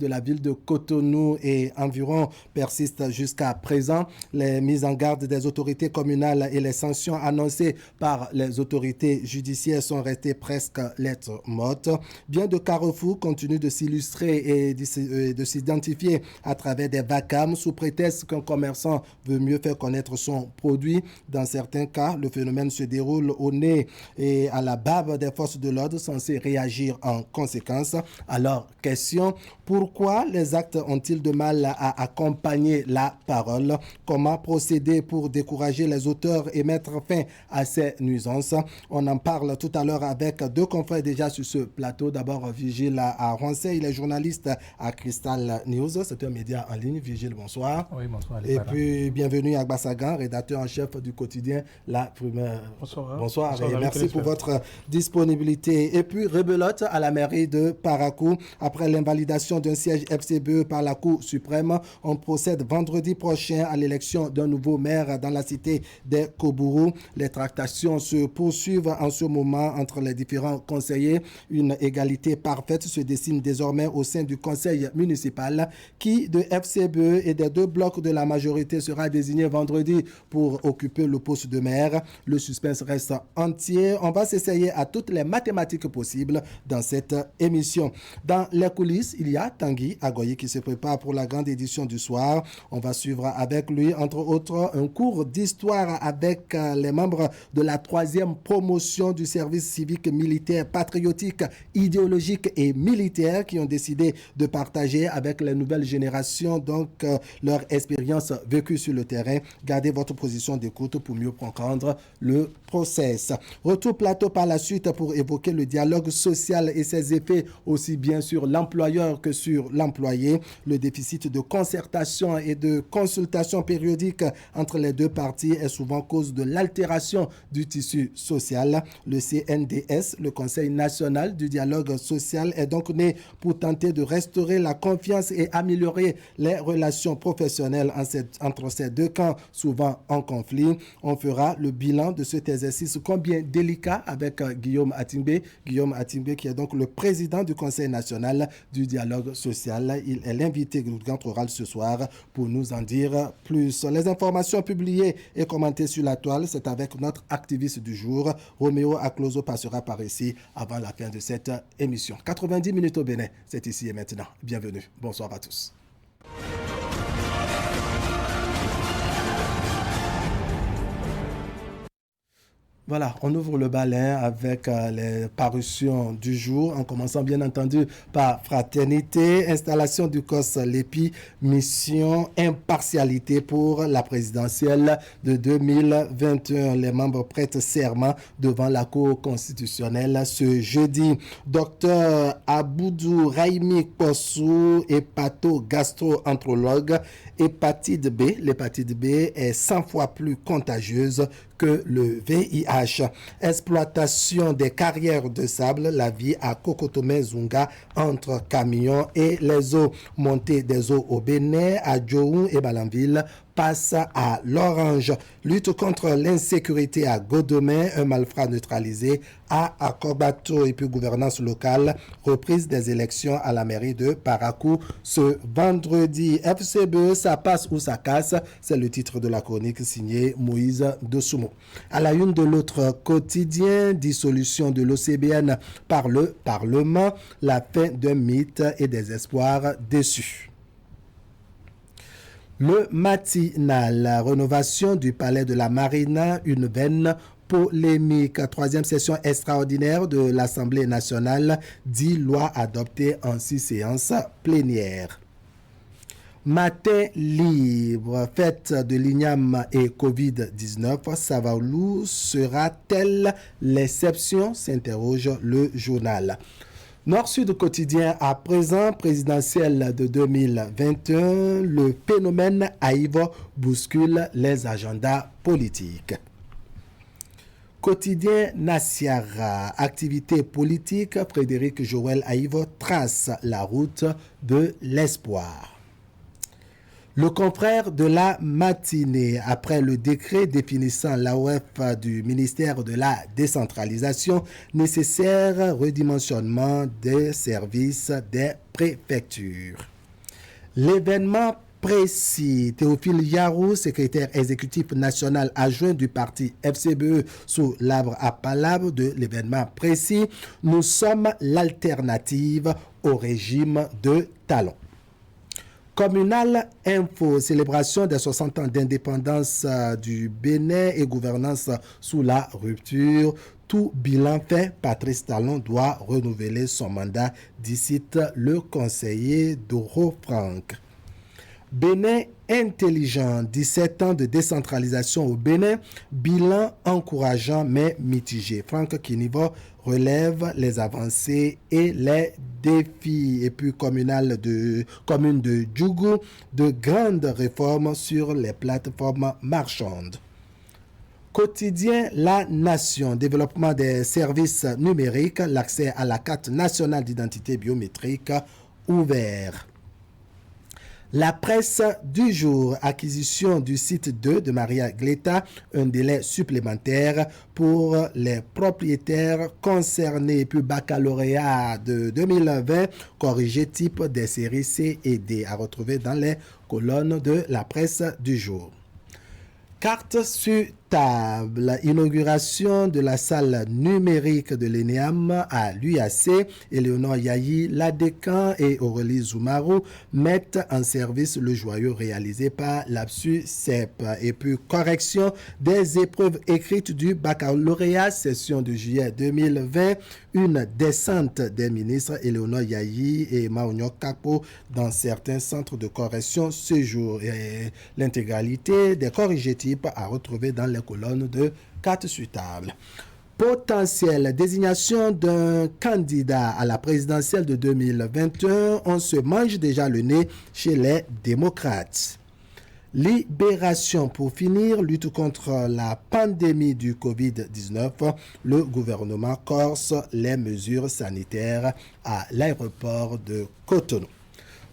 de la ville de Cotonou et environ persistent jusqu'à présent. Les mises en garde des autorités communales et les sanctions annoncées par les autorités judiciaires sont restées presque lettres mortes. Bien de Carrefour continuent de s'illustrer et de s'identifier à travers des vacarmes sous prétexte qu'un commerçant veut mieux faire connaître son produit. Dans certains cas, le phénomène se déroule au nez et à la barbe des forces de l'ordre censées réagir en conséquence. Alors, question, pourquoi les actes ont-ils de mal à accompagner la parole? Comment procéder pour décourager les auteurs et mettre fin à ces nuisances? On en parle tout à l'heure avec deux confrères déjà sur ce plateau. D'abord, Vigile à Roncey, il est journaliste à Crystal News. C'est un média en ligne. Vigile, bonsoir. Oui, bonsoir. Et puis, bienvenue à Bassagan, rédacteur en chef du quotidien La Primeur. Bonsoir. Bonsoir et merci pour votre disponibilité. Et puis, rebelote à la mairie de Parakou. Après l'invalidation d'un siège FCBE par la Cour suprême, on procède vendredi prochain à l'élection d'un nouveau maire dans la cité des Kobourou. Les tractations se poursuivent en ce moment entre les différents conseillers. Une égalité parfaite se dessine désormais au sein du conseil municipal qui, de FCBE et des deux blocs de la majorité, sera désigné vendredi pour occuper le poste de maire. Le suspense reste entier. On va s'essayer à toutes les mathématiques possibles dans cette émission. Dans les coulisses, il y a Tanguy Agoye qui se prépare pour la grande édition du soir. On va suivre avec lui, entre autres, un cours d'histoire avec les membres de la 3e promotion du service civique militaire patriotique, idéologique et militaire qui ont décidé de partager avec les nouvelles générations donc leur expérience vécue sur le terrain. Gardez votre position d'écoute pour mieux comprendre le process. Retour plateau par la suite pour évoquer le dialogue social et ses effets aussi bien sur l'employeur que sur l'employé. Le déficit de concertation et de consultation périodique entre les deux parties est souvent cause de l'altération du tissu social. Le CNDS, le Conseil national du dialogue social, est donc né pour tenter de restaurer la confiance et améliorer les relations professionnelles entre ces deux camps, souvent en conflit. On fera le bilan de cet exercice combien délicat avec Guillaume Atimbe. Guillaume Atimbe qui est donc le président du Conseil national du dialogue social. Il est l'invité du Grand Oral ce soir pour nous en dire plus. Les informations publiées et commentées sur la toile, c'est avec notre activiste du jour. Roméo Akloso passera par ici avant la fin de cette émission. 90 minutes au Bénin, c'est ici et maintenant. Bienvenue. Bonsoir à tous. Voilà, on ouvre le bal avec les parutions du jour, en commençant bien entendu par Fraternité, installation du COS Lépi, mission impartialité pour la présidentielle de 2021. Les membres prêtent serment devant la Cour constitutionnelle ce jeudi. Docteur Aboudou Raimi Kossou, hépato-gastro-entérologue, hépatite B. L'hépatite B est 100 fois plus contagieuse que le VIH. Exploitation des carrières de sable, la vie à Kokotomé-Zunga entre camions et les eaux. Montée des eaux au Bénin, à Djohou et Balanville passe à l'orange. Lutte contre l'insécurité à Godomé, un malfrat neutralisé à Akobato et puis gouvernance locale, reprise des élections à la mairie de Parakou ce vendredi. FCBE, ça passe ou ça casse, c'est le titre de la chronique signée Moïse Dossoumo. À la une de l'autre quotidien, dissolution de l'OCBN par le Parlement, la fin d'un mythe et des espoirs déçus. Le matinal, la rénovation du palais de la Marina, une veine polémique. 3e session extraordinaire de l'Assemblée nationale, 10 lois adoptées en 6 séances plénières. Matin libre, fête de l'INIAM et Covid-19, Savaoulou sera-t-elle l'exception, s'interroge le journal. Nord-Sud quotidien à présent, présidentielle de 2021, le phénomène Haïvo bouscule les agendas politiques. Quotidien Nassiara, activité politique, Frédéric Joël Haïvo trace la route de l'espoir. Le confrère de la matinée, après le décret définissant l'AOF du ministère de la décentralisation, nécessaire redimensionnement des services des préfectures. L'événement précis, Théophile Yarou, secrétaire exécutif national adjoint du parti FCBE sous l'arbre à palabres de l'événement précis, nous sommes l'alternative au régime de Talon. Communal Info, célébration des 60 ans d'indépendance du Bénin et gouvernance sous la rupture. Tout bilan fait, Patrice Talon doit renouveler son mandat, d'ici le conseiller Doro Franck. Bénin intelligent, 17 ans de décentralisation au Bénin, bilan encourageant mais mitigé. Franck Kinivo relève les avancées et les défis. Et puis commune de Djougou, de grandes réformes sur les plateformes marchandes. Quotidien La Nation, développement des services numériques, l'accès à la carte nationale d'identité biométrique ouvert. La presse du jour, acquisition du site 2 de Maria Gleta, un délai supplémentaire pour les propriétaires concernés, puis baccalauréat de 2020, corrigé type des séries C et D, à retrouver dans les colonnes de la presse du jour. Carte sur table, inauguration de la salle numérique de l'ENEAM à l'UAC. Éléonore Yahi, Ladécan et Aurélie Zoumarou mettent en service le joyau réalisé par l'Absu CEP. Et puis correction des épreuves écrites du baccalauréat, session de juillet 2020. Une descente des ministres Éléonore Yahi et Maounio Kapo dans certains centres de correction ce jour. Et l'intégralité des corrigés types à retrouver dans les colonnes de carte sur table. Potentielle désignation d'un candidat à la présidentielle de 2021, on se mange déjà le nez chez les démocrates. Libération pour finir, lutte contre la pandémie du Covid-19, le gouvernement corse les mesures sanitaires à l'aéroport de Cotonou.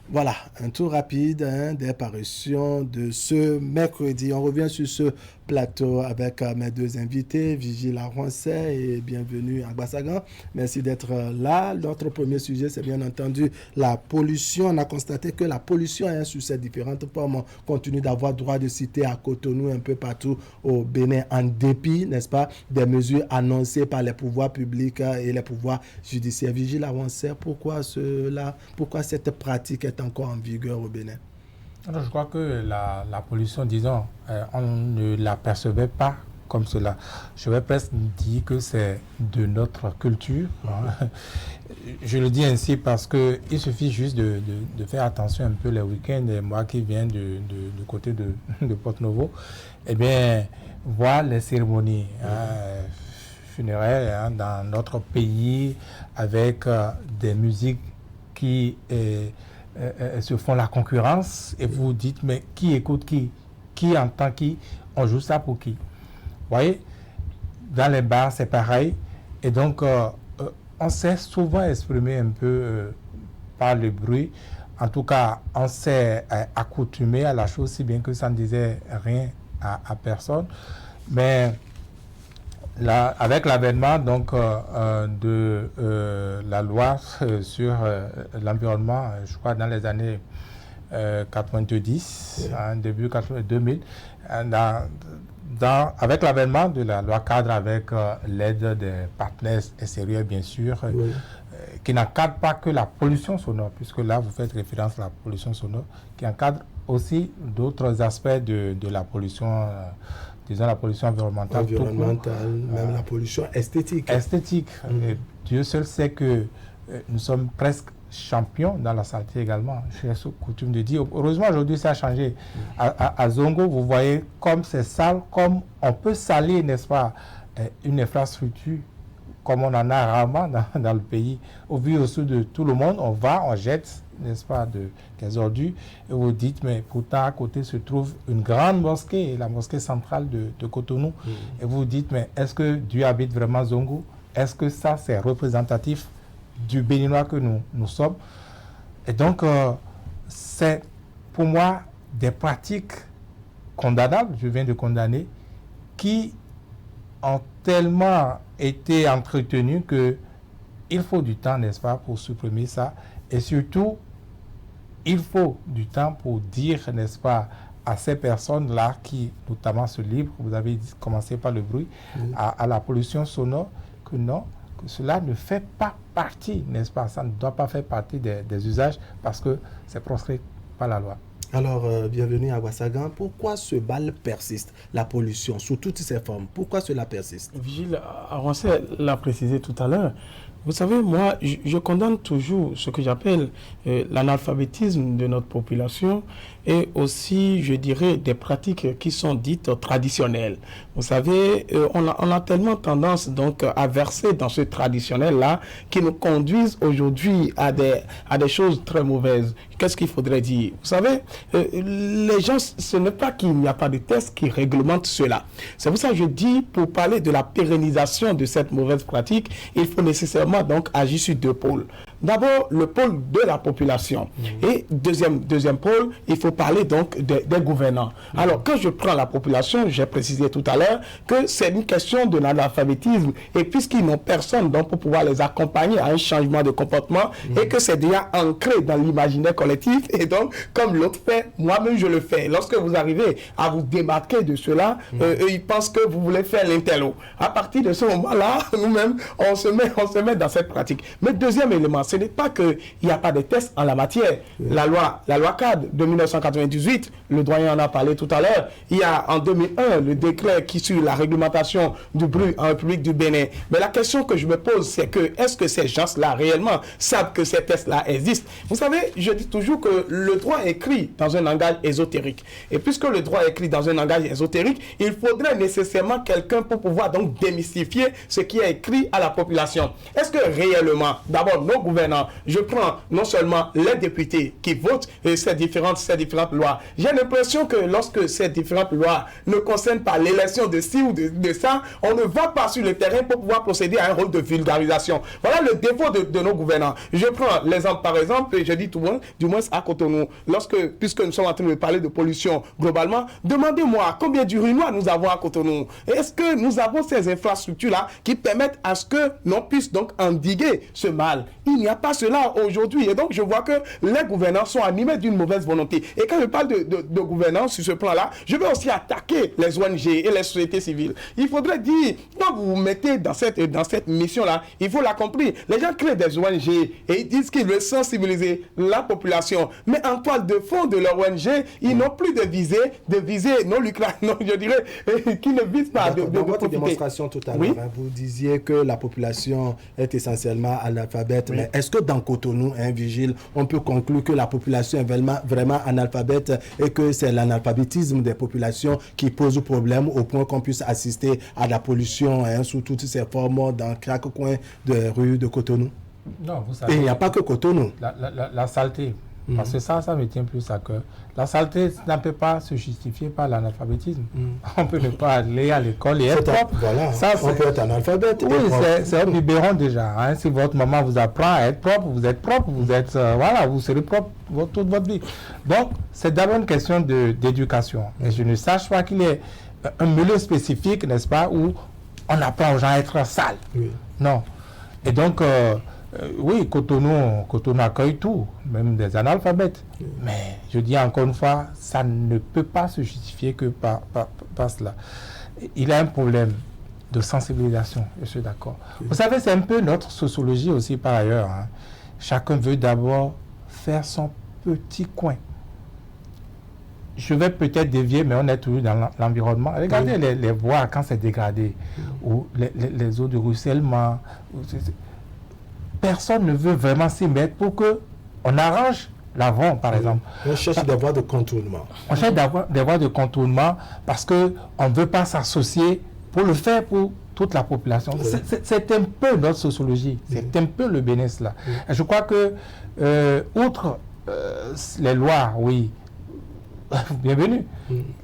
Voilà, un tour rapide des parutions de ce mercredi. On revient sur ce plateau avec mes deux invités, Vigile Arwancet et bienvenue à Bassagan. Merci d'être là. Notre premier sujet, c'est bien entendu la pollution. On a constaté que la pollution sous ses différentes formes. On continue d'avoir droit de citer à Cotonou, un peu partout au Bénin, en dépit, n'est-ce pas, des mesures annoncées par les pouvoirs publics et les pouvoirs judiciaires. Vigile Arwancet, pourquoi cette pratique est encore en vigueur au Bénin? Alors, je crois que la pollution, disons, on ne la percevait pas comme cela. Je vais presque dire que c'est de notre culture. Hein. Je le dis ainsi parce qu'il suffit juste de faire attention un peu les week-ends. Et moi qui viens du côté de Porto-Novo, eh bien, voir les cérémonies funéraires dans notre pays avec des musiques qui se font la concurrence et vous vous dites mais qui écoute qui entend qui, on joue ça pour qui, vous voyez, dans les bars c'est pareil et donc on s'est souvent exprimé un peu par le bruit, en tout cas on s'est accoutumé à la chose si bien que ça ne disait rien à personne, mais là, avec l'avènement donc de la loi sur l'environnement, je crois dans les années 90, début 2000, avec l'avènement de la loi cadre avec l'aide des partenaires extérieurs bien sûr, qui n'encadre pas que la pollution sonore, puisque là vous faites référence à la pollution sonore, qui encadre aussi d'autres aspects de la pollution. Disons la pollution environnementale, même la pollution esthétique. Et Dieu seul sait que nous sommes presque champions dans la santé également. J'ai coutume de dire, heureusement aujourd'hui ça a changé. À Zongo, vous voyez comme c'est sale, comme on peut salir, n'est-ce pas, une infrastructure comme on en a rarement dans le pays. Au vu au-dessus de tout le monde, on jette, n'est-ce pas, des ordures. Et vous dites, mais pourtant à côté se trouve une grande mosquée, la mosquée centrale de Cotonou. Et vous dites, mais est-ce que Dieu habite vraiment Zongo? Est-ce que ça, c'est représentatif du Béninois que nous sommes? Et donc, c'est pour moi des pratiques condamnables, je viens de condamner, qui ont tellement été entretenues qu'il faut du temps, n'est-ce pas, pour supprimer ça. Et surtout, il faut du temps pour dire, n'est-ce pas, à ces personnes-là qui, notamment ce livre, vous avez commencé par le bruit, à la pollution sonore, que non, que cela ne fait pas partie, n'est-ce pas, ça ne doit pas faire partie des usages parce que c'est proscrit par la loi. Alors, bienvenue à Ouassagan. Pourquoi ce mal persiste, la pollution, sous toutes ses formes? Pourquoi cela persiste? Vigile Arancet l'a précisé tout à l'heure. Vous savez, moi, je condamne toujours ce que j'appelle l'analphabétisme de notre population et aussi, je dirais, des pratiques qui sont dites traditionnelles. Vous savez, on a tellement tendance donc à verser dans ce traditionnel-là qui nous conduisent aujourd'hui à des choses très mauvaises. Qu'est-ce qu'il faudrait dire? Vous savez, les gens, ce n'est pas qu'il n'y a pas de texte qui réglemente cela. C'est pour ça que je dis, pour parler de la pérennisation de cette mauvaise pratique, il faut nécessairement donc agir sur deux pôles. D'abord, le pôle de la population. Et deuxième pôle, il faut parler donc des gouvernants. Alors, quand je prends la population, j'ai précisé tout à l'heure que c'est une question de l'analphabétisme. Et puisqu'ils n'ont personne donc pour pouvoir les accompagner à un changement de comportement et que c'est déjà ancré dans l'imaginaire collectif. Et donc, comme l'autre fait, moi-même je le fais. Lorsque vous arrivez à vous démarquer de cela, eux, ils pensent que vous voulez faire l'intello. À partir de ce moment-là, nous-mêmes, on se met dans cette pratique. Mais deuxième élément, ce n'est pas qu'il n'y a pas de tests en la matière. La loi cadre de 1998, le doyen en a parlé tout à l'heure, il y a en 2001 le décret qui suit la réglementation du bruit en République du Bénin. Mais la question que je me pose, c'est que est-ce que ces gens-là réellement savent que ces tests-là existent? Vous savez, je dis toujours que le droit est écrit dans un langage ésotérique. Et puisque le droit est écrit dans un langage ésotérique, il faudrait nécessairement quelqu'un pour pouvoir donc démystifier ce qui est écrit à la population. Est-ce que réellement, d'abord, nos gouvernants, je prends non seulement les députés qui votent ces différentes lois, j'ai l'impression que lorsque ces différentes lois ne concernent pas l'élection de ci ou de ça, on ne va pas sur le terrain pour pouvoir procéder à un rôle de vulgarisation. Voilà le défaut de nos gouvernants. Je prends l'exemple, par exemple, je dis tout le monde, du moins à Cotonou, puisque nous sommes en train de parler de pollution globalement, demandez-moi combien d'urinoirs nous avons à Cotonou. Est-ce que nous avons ces infrastructures-là qui permettent à ce que l'on puisse donc endiguer ce mal? Il n'y a pas cela aujourd'hui. Et donc, je vois que les gouvernants sont animés d'une mauvaise volonté. Et quand je parle de gouvernance sur ce plan-là, je veux aussi attaquer les ONG et les sociétés civiles. Il faudrait dire, quand vous vous mettez dans cette mission-là, il faut l'accomplir. Les gens créent des ONG et ils disent qu'ils veulent sensibiliser la population. Mais en toile de fond de leur ONG, ils n'ont plus de visée non lucrative, je dirais, qui ne visent pas de dans votre profiter. démonstration tout à l'heure, vous disiez que la population est essentiellement analphabète. Mais est-ce que dans Cotonou, Vigile, on peut conclure que la population est vraiment analphabète et que c'est l'analphabétisme des populations qui pose problème au point qu'on puisse assister à la pollution sous toutes ses formes dans chaque coin de rue de Cotonou? Non, vous savez. Et il n'y a pas que Cotonou. La saleté. Parce que ça me tient plus à cœur. La saleté ne peut pas se justifier par l'analphabétisme. On peut ne pas aller à l'école et être propre. Voilà, ça, on peut être analphabète. Oui, c'est un biberon déjà. Si votre maman vous apprend à être propre, vous êtes propre, vous serez propre toute votre vie. Donc, c'est d'abord une question d'éducation. Et je ne sache pas qu'il y ait un milieu spécifique, n'est-ce pas, où on apprend aux gens à être sales. Oui. Non. Et donc, oui, Cotonou accueille tout, même des analphabètes. Mais je dis encore une fois, ça ne peut pas se justifier que par cela. Il y a un problème de sensibilisation, je suis d'accord. Vous savez, c'est un peu notre sociologie aussi par ailleurs. Chacun veut d'abord faire son petit coin. Je vais peut-être dévier, mais on est toujours dans l'environnement. Regardez les voies quand c'est dégradé, ou les eaux de ruissellement. Personne ne veut vraiment s'y mettre pour qu'on arrange l'avant, par exemple. On cherche des voies de contournement. On cherche des voies de contournement parce qu'on ne veut pas s'associer pour le faire pour toute la population. C'est un peu notre sociologie. C'est un peu le bénéfice là. Et je crois que, outre les lois, oui, bienvenue.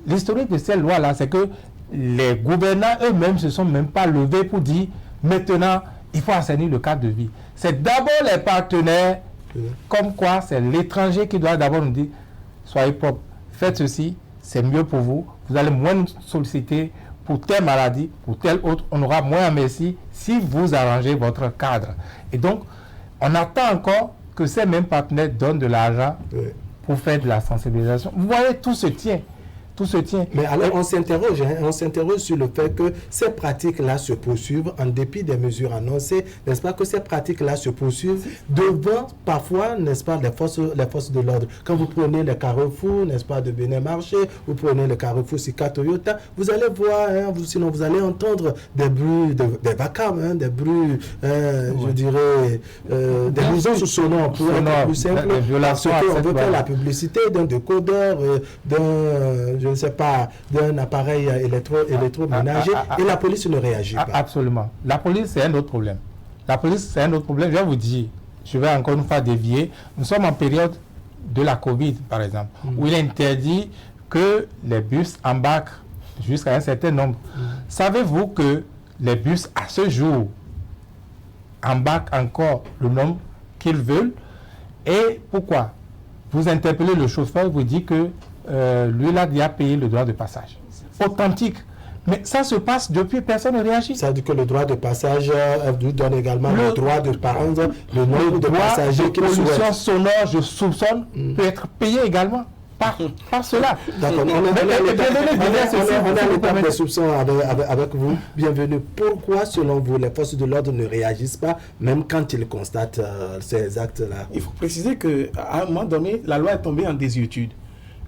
L'historique de ces lois-là, c'est que les gouvernants eux-mêmes ne se sont même pas levés pour dire maintenant, il faut assainir le cadre de vie. C'est d'abord les partenaires, comme quoi c'est l'étranger qui doit d'abord nous dire soyez propre, faites ceci, c'est mieux pour vous. Vous allez moins nous solliciter pour telle maladie, pour telle autre. On aura moins à merci si vous arrangez votre cadre. Et donc, on attend encore que ces mêmes partenaires donnent de l'argent pour faire de la sensibilisation. Vous voyez, tout se tient. Tout se tient. Mais alors, on s'interroge sur le fait que ces pratiques-là se poursuivent en dépit des mesures annoncées, n'est-ce pas, que ces pratiques-là se poursuivent devant, parfois, n'est-ce pas, les forces de l'ordre. Quand vous prenez le carrefour, n'est-ce pas, de Bénin Marché, vous prenez le carrefour Sika Toyota, vous allez voir, sinon vous allez entendre des bruits, des vacarmes, des bruits, je dirais, des nuisances sonores, pour être plus simple, parce qu'on veut faire la publicité d'un décodeur, je ne sais pas, d'un appareil électroménager, et la police ne réagit pas. Absolument. La police, c'est un autre problème. La police, c'est un autre problème. Je vais vous dire, je vais encore une fois dévier. Nous sommes en période de la Covid, par exemple, où il est interdit que les bus embarquent jusqu'à un certain nombre. Savez-vous que les bus, à ce jour, embarquent encore le nombre qu'ils veulent? Et pourquoi? Vous interpellez le chauffeur, vous dites que lui, là, il a payé le droit de passage. Authentique. Mais ça se passe depuis, personne ne réagit. Ça veut dire que le droit de passage lui donne également le droit de prendre le nombre de passagers qu'il souhaite. La pollution sonore, je soupçonne, peut être payée également par cela. D'accord. On a l'étape des soupçons avec vous. Bienvenue. Pourquoi, selon vous, les forces de l'ordre ne réagissent pas, même quand ils constatent ces actes-là? Il faut préciser qu'à un moment donné, la loi est tombée en désuétude.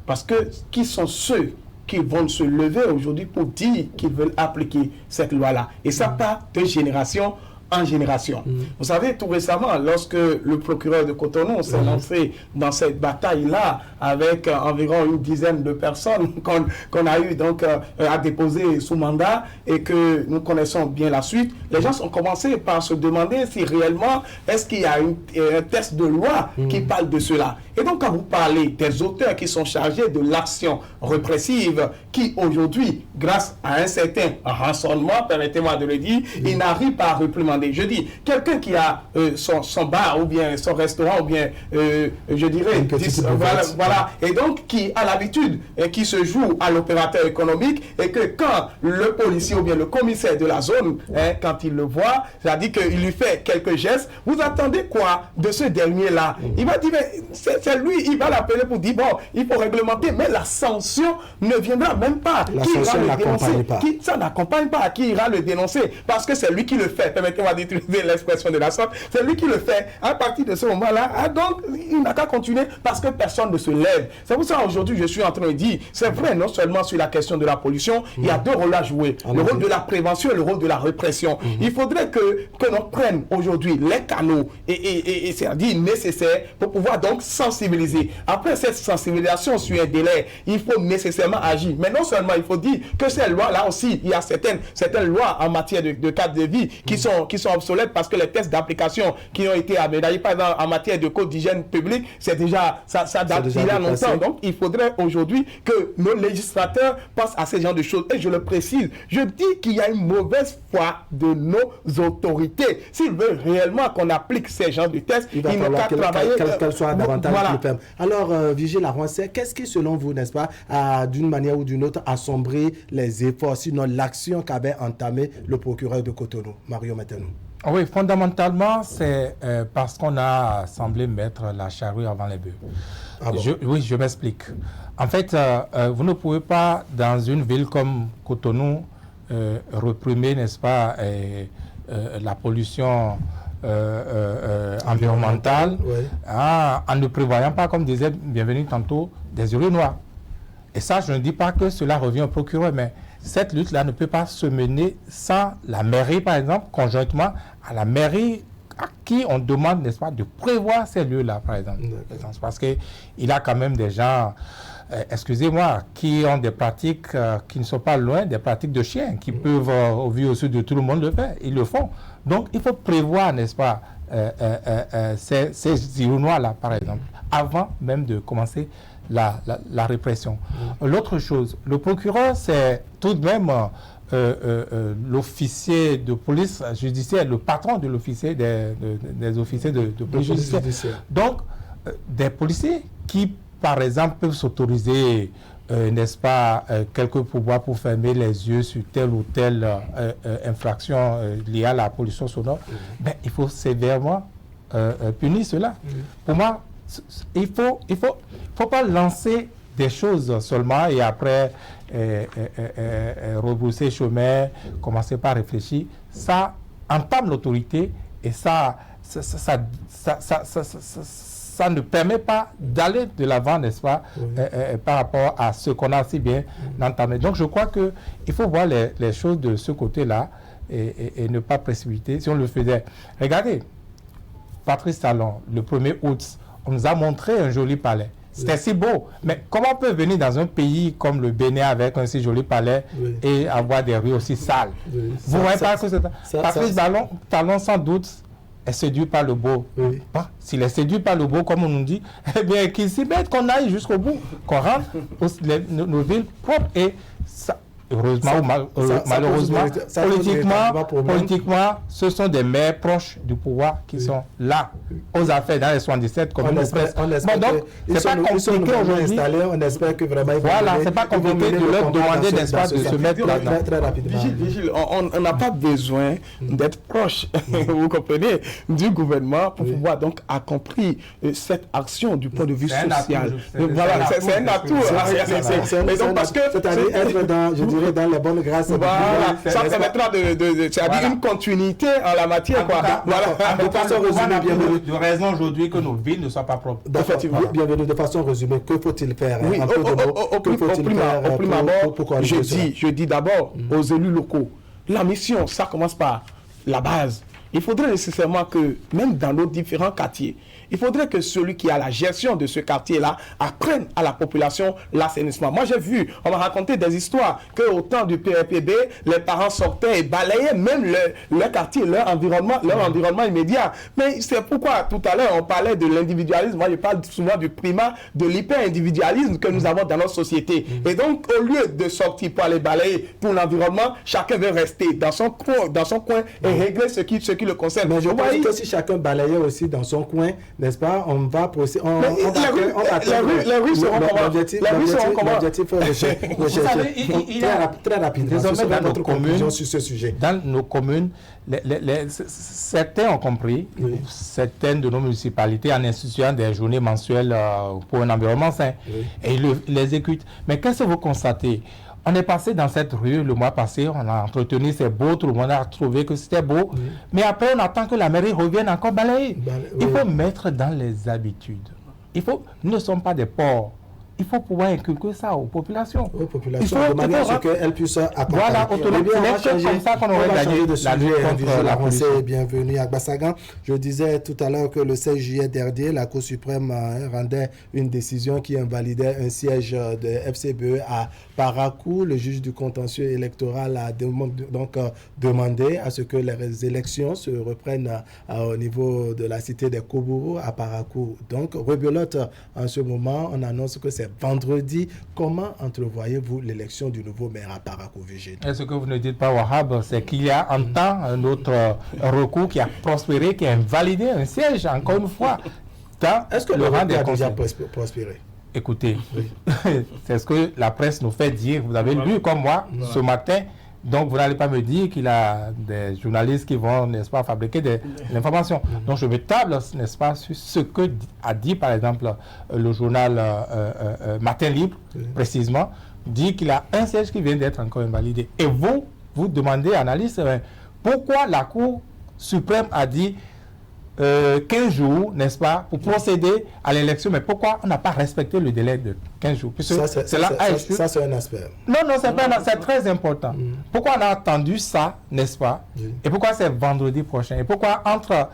Parce que qui sont ceux qui vont se lever aujourd'hui pour dire qu'ils veulent appliquer cette loi-là? Et ça part de génération en génération. Vous savez, tout récemment, lorsque le procureur de Cotonou s'est lancé dans cette bataille-là avec environ une dizaine de personnes qu'on a eu donc à déposer sous mandat et que nous connaissons bien la suite, les gens ont commencé par se demander si réellement est-ce qu'il y a un texte de loi qui parle de cela. Et donc, quand vous parlez des auteurs qui sont chargés de l'action répressive, qui aujourd'hui, grâce à un certain rançonnement, permettez-moi de le dire, ils n'arrivent pas à réprimander. Je dis, quelqu'un qui a son bar ou bien son restaurant ou bien, je dirais, voilà, et donc qui a l'habitude et qui se joue à l'opérateur économique et que quand le policier ou bien le commissaire de la zone, quand il le voit, c'est-à-dire qu'il lui fait quelques gestes, vous attendez quoi de ce dernier-là? Il va dire, mais c'est lui, il va l'appeler pour dire, bon, il faut réglementer, mais la sanction ne viendra même pas. La sanction n'accompagne pas. Ça n'accompagne pas. Qui ira le dénoncer? Parce que c'est lui qui le fait. Permettez-moi d'utiliser l'expression de la sorte. C'est lui qui le fait. À partir de ce moment-là, donc, il n'a qu'à continuer parce que personne ne se lève. C'est pour ça aujourd'hui, je suis en train de dire, c'est vrai, non seulement sur la question de la pollution, il y a deux rôles à jouer. Le rôle de la prévention et le rôle de la répression. Il faudrait que l'on prenne aujourd'hui les canaux et c'est-à-dire nécessaires pour pouvoir donc sensibiliser. Après cette sensibilisation sur un délai, il faut nécessairement agir. Mais non seulement il faut dire que ces lois-là aussi, il y a certaines lois en matière de cadre de vie qui sont obsolètes parce que les tests d'application qui ont été améliorés, par exemple en matière de code d'hygiène publique, c'est déjà, ça date d'il y a longtemps. Donc il faudrait aujourd'hui que nos législateurs pensent à ce genre de choses. Et je le précise, je dis qu'il y a une mauvaise foi de nos autorités. S'ils veulent réellement qu'on applique ces genres de tests, il n'ont qu'à travailler qu'elle soit davantage plus ferme. Alors, Vigile Aroncet, qu'est-ce qui, selon vous, n'est-ce pas, d'une manière ou d'une autre, assombrit les efforts, sinon l'action qu'avait entamé le procureur de Cotonou, Mario Metenou? Oui, fondamentalement, c'est parce qu'on a semblé mettre la charrue avant les bœufs. Ah bon? Oui, je m'explique. En fait, vous ne pouvez pas, dans une ville comme Cotonou, réprimer, n'est-ce pas, la pollution environnementale, en ne prévoyant pas, comme disait Bienvenue tantôt, des urinoirs. Et ça, je ne dis pas que cela revient au procureur, mais cette lutte-là ne peut pas se mener sans la mairie, par exemple, conjointement à la mairie à qui on demande, n'est-ce pas, de prévoir ces lieux-là, par exemple. Parce qu'il y a quand même des gens, excusez-moi, qui ont des pratiques qui ne sont pas loin des pratiques de chiens, qui peuvent, au vu au sud de tout le monde, le faire. Ils le font. Donc, il faut prévoir, n'est-ce pas, ces urinoirs-là, par exemple, avant même de commencer la répression. L'autre chose, le procureur, c'est tout de même l'officier de police judiciaire, le patron de l'officier des officiers de police judiciaire. Donc, des policiers qui par exemple, peuvent s'autoriser, n'est-ce pas, quelques pouvoirs pour fermer les yeux sur telle ou telle infraction liée à la pollution sonore, ben, il faut sévèrement punir cela. Pour moi, il faut pas lancer des choses seulement et après rebrousser chemin, commencer par réfléchir. Ça entame l'autorité et ça ne permet pas d'aller de l'avant, n'est-ce pas, par rapport à ce qu'on a si bien entamé. Donc je crois qu'il faut voir les choses de ce côté-là et ne pas précipiter. Si on le faisait, regardez, Patrice Talon, le 1er août, on nous a montré un joli palais. C'était si beau. Mais comment on peut venir dans un pays comme le Bénin avec un si joli palais et avoir des rues aussi sales? Vous voyez pas que c'est... Patrice Talon, sans doute, est séduit par le beau. Bon, s'il est séduit par le beau, comme on nous dit, eh bien, qu'il s'y mette, qu'on aille jusqu'au bout, qu'on rende nos villes propres. Et ça, heureusement ou malheureusement, politiquement, ce sont des maires proches du pouvoir qui sont là, aux affaires dans les 77 communes. Donc, c'est pas compliqué aujourd'hui. On espère que vraiment... Voilà, c'est pas compliqué de leur demander, n'est-ce pas, de se mettre là-dedans. Très rapidement. Vigile, on n'a pas besoin d'être proche, vous comprenez, du gouvernement pour pouvoir donc accomplir cette action du point de vue social. Voilà, c'est un atout. C'est-à-dire être dans, je dirais, dans les bonnes grâces. Voilà, ça permettra c'est-à-dire une continuité en la matière. De façon résumée, bienvenue. De raison aujourd'hui que nos villes ne soient pas propres. Effectivement. Bienvenue. De façon résumée, que faut-il faire? Au prime abord, je dis d'abord aux élus locaux, la mission, ça commence par la base. Il faudrait nécessairement que, même dans nos différents quartiers, il faudrait que celui qui a la gestion de ce quartier-là apprenne à la population l'assainissement. Moi, j'ai vu, on m'a raconté des histoires qu'au temps du PRPB, les parents sortaient et balayaient même leur quartier, leur environnement immédiat. Mais c'est pourquoi, tout à l'heure, on parlait de l'individualisme. Moi, je parle souvent du primat de l'hyper-individualisme que nous avons dans notre société. Et donc, au lieu de sortir pour aller balayer pour l'environnement, chacun veut rester dans son coin et régler ce qui le concerne. Mais je pense que si chacun balayait aussi dans son coin, n'est-ce pas, on va procéder. Les rues seront comment? L'objectif très rapidement. Désormais, dans notre conclusion sur ce sujet. Dans nos communes, certains ont compris, certaines de nos municipalités en instituant des journées mensuelles pour un environnement sain. Et ils l'exécutent. Mais qu'est-ce que vous constatez? On est passé dans cette rue le mois passé, on a entretenu, c'est beau, tout le monde a trouvé que c'était beau. Mais après, on attend que la mairie revienne encore balayer. Il faut mettre dans les habitudes. Nous ne sommes pas des porcs. Il faut pouvoir inculquer ça aux populations. De manière à ce qu'elles puissent accompagner. Voilà, c'est comme ça qu'on aurait gagné la lutte contre la pollution. Bienvenue à Gbassagan. Je disais tout à l'heure que le 16 juillet dernier, la Cour suprême rendait une décision qui invalidait un siège de FCBE à Parakou. Le juge du contentieux électoral a donc demandé à ce que les élections se reprennent au niveau de la cité des Koubourou à Parakou. Donc, rebelote en ce moment, on annonce que c'est vendredi. Comment entrevoyez-vous l'élection du nouveau maire à Parakou, Vigile? Et ce que vous ne dites pas, Wahab, c'est qu'il y a en temps un autre recours qui a prospéré, qui a invalidé un siège, encore une fois. Est-ce que le rang a déjà prospéré? Écoutez, c'est ce que la presse nous fait dire. Vous avez lu comme moi ce matin. Donc, vous n'allez pas me dire qu'il y a des journalistes qui vont, n'est-ce pas, fabriquer de l'information. Donc, je me table, n'est-ce pas, sur ce que a dit, par exemple, le journal Matin Libre, précisément, dit qu'il y a un siège qui vient d'être encore invalidé. Et vous demandez, analyste, pourquoi la Cour suprême a dit 15 jours, n'est-ce pas, pour procéder à l'élection. Mais pourquoi on n'a pas respecté le délai de 15 jours? Ça, c'est un aspect. Non, c'est très important. Pourquoi on a attendu ça, n'est-ce pas? Et pourquoi c'est vendredi prochain? Et pourquoi entre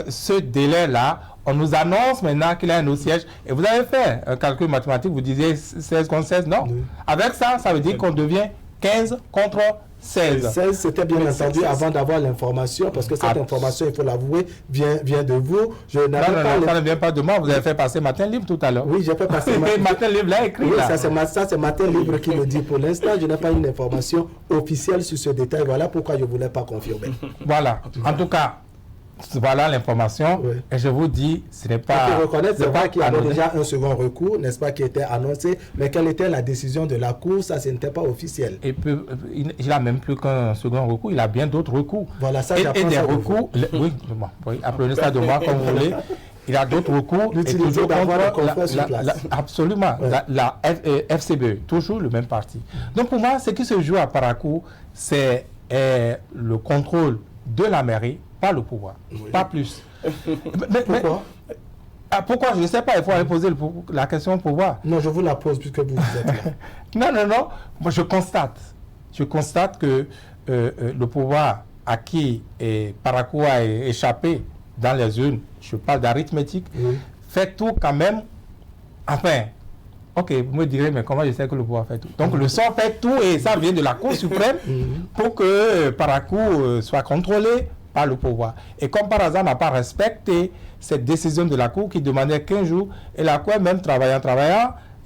ce délai-là, on nous annonce maintenant qu'il y a un autre siège? Et vous avez fait un calcul mathématique, vous disiez 16 contre 16, non? Avec ça, ça veut dire qu'on devient 15 contre 16. 16, c'était bien entendu avant d'avoir l'information, parce que cette information, il faut l'avouer, vient de vous. Ça ne vient pas de moi. Vous avez fait passer Matin Libre tout à l'heure. Oui, j'ai fait passer Matin Libre l'a écrit. Oui, là. Ça, c'est Matin Libre qui le dit. Pour l'instant, je n'ai pas une information officielle sur ce détail. Voilà pourquoi je ne voulais pas confirmer. Voilà. En tout cas, Voilà l'information. Oui. Et je vous dis, ce n'est pas... Il faut reconnaître, c'est vrai qu'il y avait anodin. déjà un second recours, n'est-ce pas, qui était annoncé, mais quelle était la décision de la Cour? Ça, ce n'était pas officiel. Et il n'a même plus qu'un second recours, il a bien d'autres recours. Voilà, ça, et j'apprends des ça de recours, oui, appelez ça de moi comme vous voulez. Il a d'autres recours. L'utilité d'avoir un confrère sur place. Absolument. Ouais. La FCBE, toujours le même parti. Donc pour moi, ce qui se joue à Parakou, c'est le contrôle de la mairie par le pouvoir. Oui. Pas plus. Pourquoi? Pourquoi? Je ne sais pas, il faut aller poser la question au pouvoir. Non, je vous la pose puisque vous êtes là. Non. Moi, je constate que le pouvoir à qui Parakou a échappé dans les urnes, je parle d'arithmétique, fait tout quand même. Enfin, ok, vous me direz, mais comment je sais que le pouvoir fait tout? Donc le sort fait tout et ça vient de la Cour suprême pour que Parakou soit contrôlé par le pouvoir. Et comme par hasard, n'a pas respecté cette décision de la Cour qui demandait 15 jours, et la Cour même travaillant,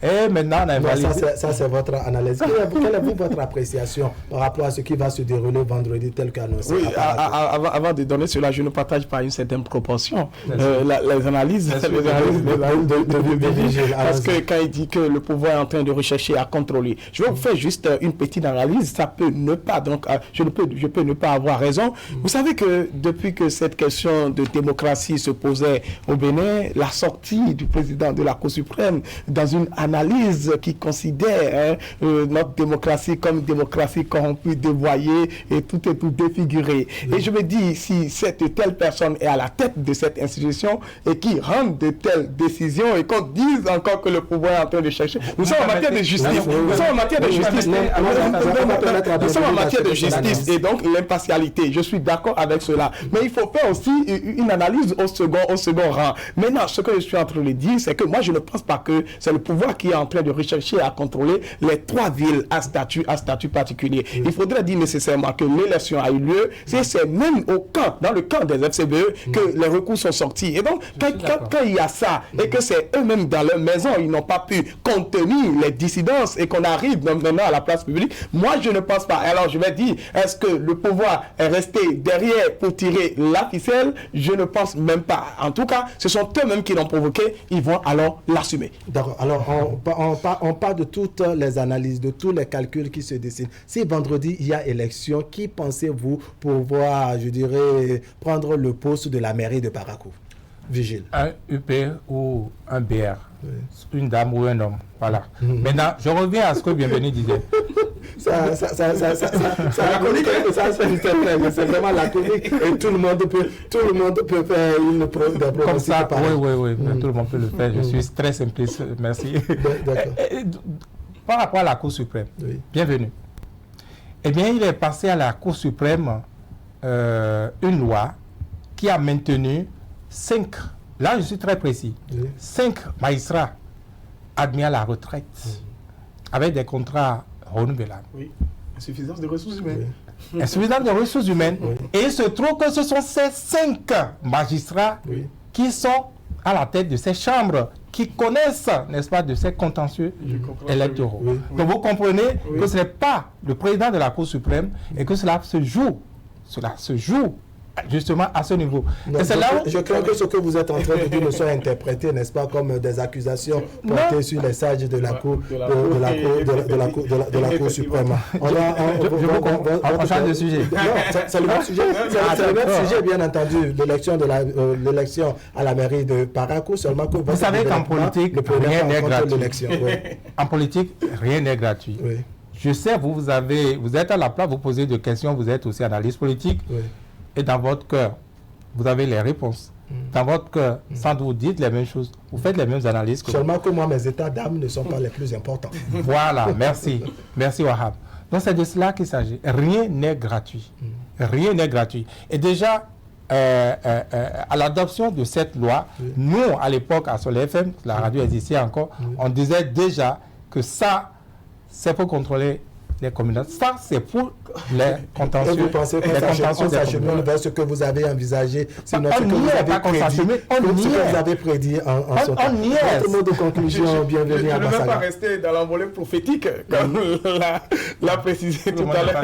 et maintenant on a invalidé. Ça c'est votre analyse. Quelle est votre appréciation par rapport à ce qui va se dérouler vendredi tel qu'annoncé? Oui, avant de donner cela, je ne partage pas une certaine proportion. Les analyses de Vigile, parce que quand il dit que le pouvoir est en train de rechercher à contrôler, je vais vous faire juste une petite analyse. Ça peut ne pas, donc je peux ne pas avoir raison. Vous savez que depuis que cette question de démocratie se posait au Bénin, la sortie du président de la Cour suprême dans une analyse qui considère notre démocratie comme une démocratie corrompue, dévoyée et tout défiguré. Et je me dis, si cette telle personne est à la tête de cette institution et qui rend de telles décisions et qu'on dise encore que le pouvoir est en train de chercher, nous sommes en matière de justice. Nous sommes en matière de justice. Nous sommes en matière de justice et donc l'impartialité. Je suis d'accord avec cela. Mais il faut faire aussi une analyse au second rang. Maintenant, ce que je suis en train de dire, c'est que moi, je ne pense pas que c'est le pouvoir qui est en train de rechercher à contrôler les 3 villes à statut particulier. Il faudrait dire nécessairement que l'élection a eu lieu, c'est même dans le camp des FCBE que les recours sont sortis. Et donc, quand il y a ça, et que c'est eux-mêmes dans leur maison, ils n'ont pas pu contenir les dissidences et qu'on arrive maintenant à la place publique, moi je ne pense pas. Alors je vais dire, est-ce que le pouvoir est resté derrière pour tirer la ficelle? Je ne pense même pas. En tout cas, ce sont eux-mêmes qui l'ont provoqué, ils vont alors l'assumer. D'accord. Alors, on parle de toutes les analyses, de tous les calculs qui se dessinent. Si vendredi, il y a élection, qui pensez-vous pouvoir, je dirais, prendre le poste de la mairie de Parakou? Vigile. Un UP ou un BR, une dame ou un homme, voilà. Maintenant, je reviens à ce que Bienvenu disait. La chronique, c'est vraiment la chronique et tout le monde peut faire une preuve de comme ça. Oui, tout le monde peut le faire. Je suis très simpliste, merci. Par rapport à la Cour suprême, Bienvenu. Eh bien, il est passé à la Cour suprême une loi qui a maintenu 5, là je suis très précis, 5 magistrats admis à la retraite avec des contrats renouvelables. Oui, insuffisance de ressources humaines. Insuffisance de ressources humaines. Et il se trouve que ce sont ces 5 magistrats qui sont à la tête de ces chambres, qui connaissent, n'est-ce pas, de ces contentieux électoraux. Donc vous comprenez que ce n'est pas le président de la Cour suprême et que cela se joue justement à ce niveau. Non, je crois que ce que vous êtes en train de dire ne soit interprété, n'est-ce pas, comme des accusations portées sur les sages de la Cour suprême. On change de sujet. Non, c'est le même sujet. C'est le même sujet, bien entendu, l'élection à la mairie de Parakou, seulement que vous savez qu'en politique, rien n'est gratuit. En politique, rien n'est gratuit. Je sais, vous êtes à la place, vous posez des questions, vous êtes aussi analyste politique. Et dans votre cœur, vous avez les réponses. Dans votre cœur, sans vous dites les mêmes choses, vous faites les mêmes analyses. Seulement que moi, mes états d'âme ne sont pas les plus importants. Voilà, merci. Merci Wahab. Donc c'est de cela qu'il s'agit. Rien n'est gratuit. Rien n'est gratuit. Et déjà, à l'adoption de cette loi, nous, à l'époque, à Soleil FM, la radio existait encore, on disait déjà que ça, c'est pour contrôler des communautés. Ça, c'est pour les contentieux. Et vous pensez qu'on s'achemine vers ce que vous avez envisagé, sinon ce que vous avez prédit en son temps. Votre mot de conclusion, bienvenue à Je ne vais Bassaga. pas rester dans l'envolée prophétique, comme l'a précisé tout à l'heure.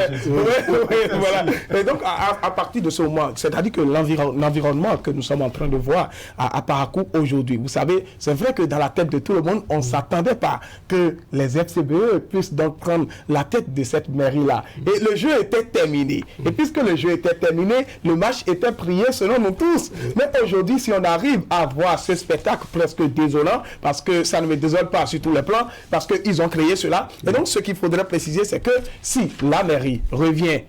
Voilà. Et donc, à partir de ce moment, c'est-à-dire que l'environnement que nous sommes en train de voir à Parakou aujourd'hui, vous savez, c'est vrai que dans la tête de tout le monde, on ne s'attendait pas que les FCBE puissent donc prendre la tête de cette mairie-là. Et le jeu était terminé. Et puisque le jeu était terminé, le match était prié selon nous tous. Mais aujourd'hui, si on arrive à voir ce spectacle presque désolant, parce que ça ne me désole pas sur tous les plans, parce qu'ils ont créé cela. Et donc, ce qu'il faudrait préciser, c'est que si la mairie revient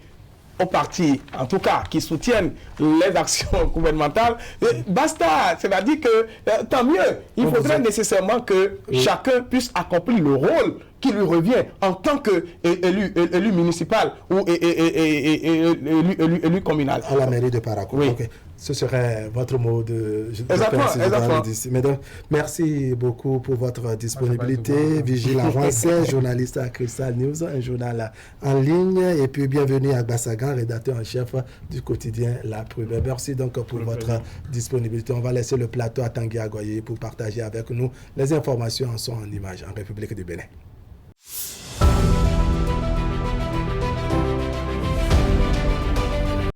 aux partis, en tout cas, qui soutiennent les actions gouvernementales, basta. C'est-à-dire que, tant mieux, il faudrait nécessairement que chacun puisse accomplir le rôle qui lui revient en tant qu'élu municipal ou élu communal. À la mairie de Parakou. Oui. Okay. Ce serait votre mot de... Exactement. Mesdames, merci beaucoup pour votre disponibilité. Vigile Aroncet, journaliste à Crystal News, un journal en ligne. Et puis bienvenue à Bassagan, rédacteur en chef du quotidien La Preuve. Merci donc pour votre disponibilité. On va laisser le plateau à Tanguy Agoye pour partager avec nous les informations en son en images en République du Bénin.